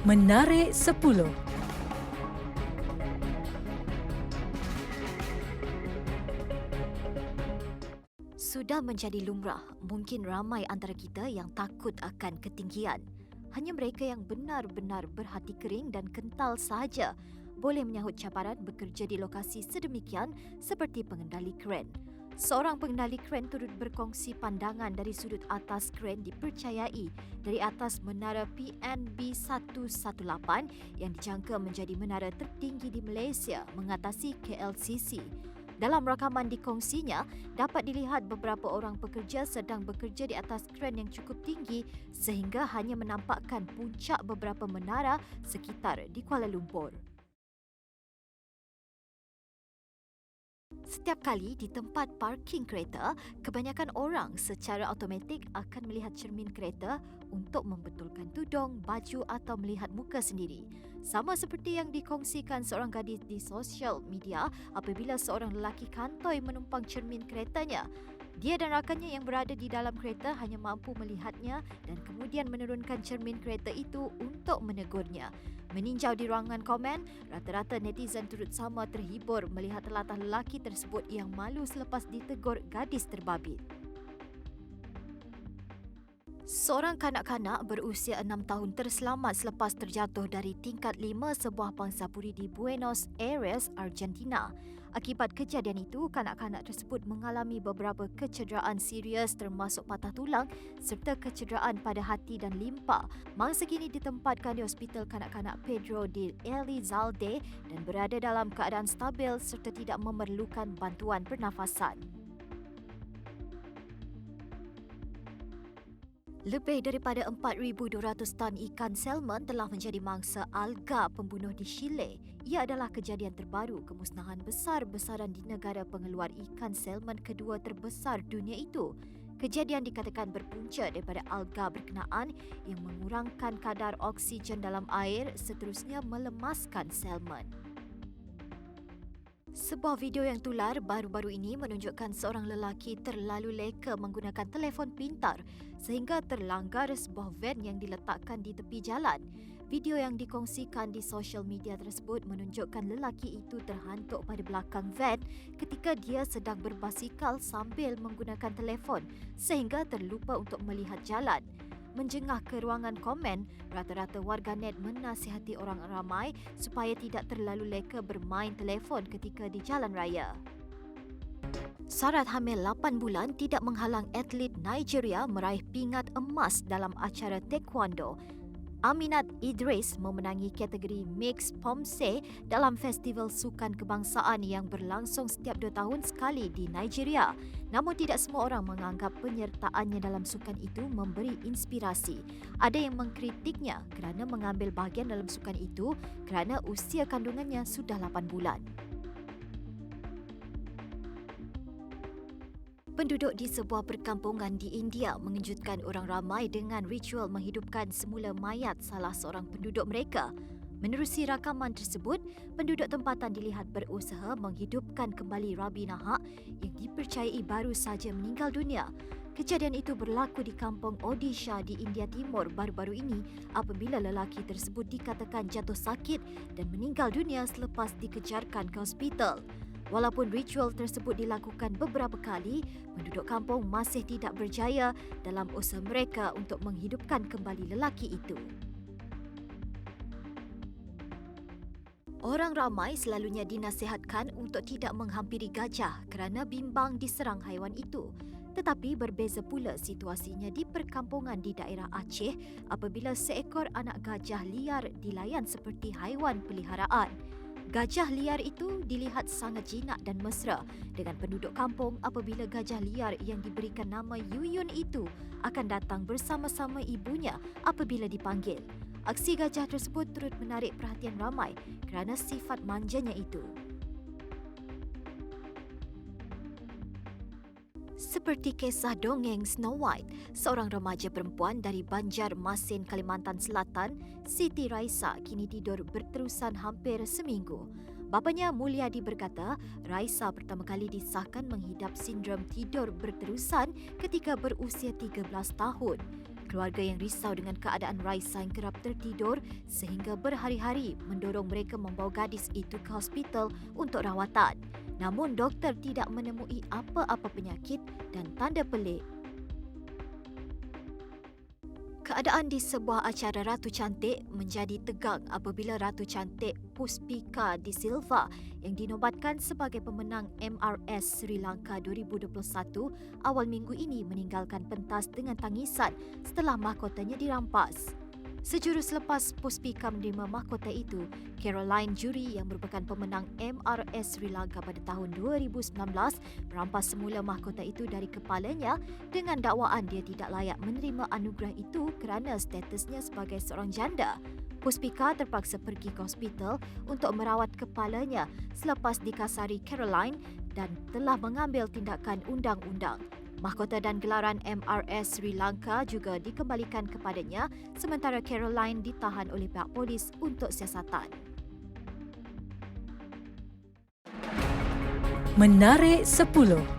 Menarik 10. Sudah menjadi lumrah, mungkin ramai antara kita yang takut akan ketinggian. Hanya mereka yang benar-benar berhati kering dan kental sahaja boleh menyahut cabaran bekerja di lokasi sedemikian seperti pengendali kren. Seorang pengendali kren turut berkongsi pandangan dari sudut atas kren dipercayai dari atas menara PNB 118 yang dijangka menjadi menara tertinggi di Malaysia mengatasi KLCC. Dalam rakaman dikongsinya, dapat dilihat beberapa orang pekerja sedang bekerja di atas kren yang cukup tinggi sehingga hanya menampakkan puncak beberapa menara sekitar di Kuala Lumpur. Setiap kali di tempat parking kereta, kebanyakan orang secara automatik akan melihat cermin kereta untuk membetulkan tudung, baju atau melihat muka sendiri. Sama seperti yang dikongsikan seorang gadis di sosial media apabila seorang lelaki kantoi menumpang cermin keretanya. Dia dan rakannya yang berada di dalam kereta hanya mampu melihatnya dan kemudian menurunkan cermin kereta itu untuk menegurnya. Meninjau di ruangan komen, rata-rata netizen turut sama terhibur melihat telatah lelaki tersebut yang malu selepas ditegur gadis terbabit. Seorang kanak-kanak berusia 6 tahun terselamat selepas terjatuh dari tingkat 5 sebuah pangsapuri di Buenos Aires, Argentina. Akibat kejadian itu, kanak-kanak tersebut mengalami beberapa kecederaan serius termasuk patah tulang serta kecederaan pada hati dan limpa. Mangsa kini ditempatkan di Hospital Kanak-kanak Pedro de Elizalde dan berada dalam keadaan stabil serta tidak memerlukan bantuan pernafasan. Lebih daripada 4,200 tan ikan salmon telah menjadi mangsa alga pembunuh di Chile. Ia adalah kejadian terbaru kemusnahan besar-besaran di negara pengeluar ikan salmon kedua terbesar dunia itu. Kejadian dikatakan berpunca daripada alga berkenaan yang mengurangkan kadar oksigen dalam air seterusnya melemaskan salmon. Sebuah video yang tular baru-baru ini menunjukkan seorang lelaki terlalu leka menggunakan telefon pintar sehingga terlanggar sebuah van yang diletakkan di tepi jalan. Video yang dikongsikan di sosial media tersebut menunjukkan lelaki itu terhantuk pada belakang van ketika dia sedang berbasikal sambil menggunakan telefon sehingga terlupa untuk melihat jalan. Menjengah ke ruangan komen, rata-rata warganet menasihati orang ramai supaya tidak terlalu leka bermain telefon ketika di jalan raya. Syarat hamil 8 bulan tidak menghalang atlet Nigeria meraih pingat emas dalam acara taekwondo. Aminat Idris memenangi kategori Mixed Pomse dalam festival sukan kebangsaan yang berlangsung setiap 2 tahun sekali di Nigeria. Namun tidak semua orang menganggap penyertaannya dalam sukan itu memberi inspirasi. Ada yang mengkritiknya kerana mengambil bahagian dalam sukan itu kerana usia kandungannya sudah 8 bulan. Penduduk di sebuah perkampungan di India mengejutkan orang ramai dengan ritual menghidupkan semula mayat salah seorang penduduk mereka. Menerusi rakaman tersebut, penduduk tempatan dilihat berusaha menghidupkan kembali Rabi Nahak yang dipercayai baru saja meninggal dunia. Kejadian itu berlaku di kampung Odisha di India Timur baru-baru ini apabila lelaki tersebut dikatakan jatuh sakit dan meninggal dunia selepas dikejarkan ke hospital. Walaupun ritual tersebut dilakukan beberapa kali, penduduk kampung masih tidak berjaya dalam usaha mereka untuk menghidupkan kembali lelaki itu. Orang ramai selalunya dinasihatkan untuk tidak menghampiri gajah kerana bimbang diserang haiwan itu. Tetapi berbeza pula situasinya di perkampungan di daerah Aceh apabila seekor anak gajah liar dilayan seperti haiwan peliharaan. Gajah liar itu dilihat sangat jinak dan mesra dengan penduduk kampung apabila gajah liar yang diberikan nama Yuyun itu akan datang bersama-sama ibunya apabila dipanggil. Aksi gajah tersebut turut menarik perhatian ramai kerana sifat manjanya itu. Seperti kisah dongeng Snow White, seorang remaja perempuan dari Banjarmasin, Kalimantan Selatan, Siti Raisa kini tidur berterusan hampir seminggu. Bapanya Mulyadi berkata, Raisa pertama kali disahkan menghidap sindrom tidur berterusan ketika berusia 13 tahun. Keluarga yang risau dengan keadaan Raisa yang kerap tertidur sehingga berhari-hari mendorong mereka membawa gadis itu ke hospital untuk rawatan. Namun doktor tidak menemui apa-apa penyakit dan tanda pelik. Keadaan di sebuah acara Ratu Cantik menjadi tegang apabila Ratu Cantik Puspika De Silva yang dinobatkan sebagai pemenang MRS Sri Lanka 2021 awal minggu ini meninggalkan pentas dengan tangisan setelah mahkotanya dirampas. Sejurus selepas Puspika menerima mahkota itu, Caroline Juri yang merupakan pemenang MRS Sri Lanka pada tahun 2019 merampas semula mahkota itu dari kepalanya dengan dakwaan dia tidak layak menerima anugerah itu kerana statusnya sebagai seorang janda. Puspika terpaksa pergi ke hospital untuk merawat kepalanya selepas dikasari Caroline dan telah mengambil tindakan undang-undang. Mahkota dan gelaran MRS Sri Lanka juga dikembalikan kepadanya sementara Caroline ditahan oleh pihak polis untuk siasatan. Menarik 10.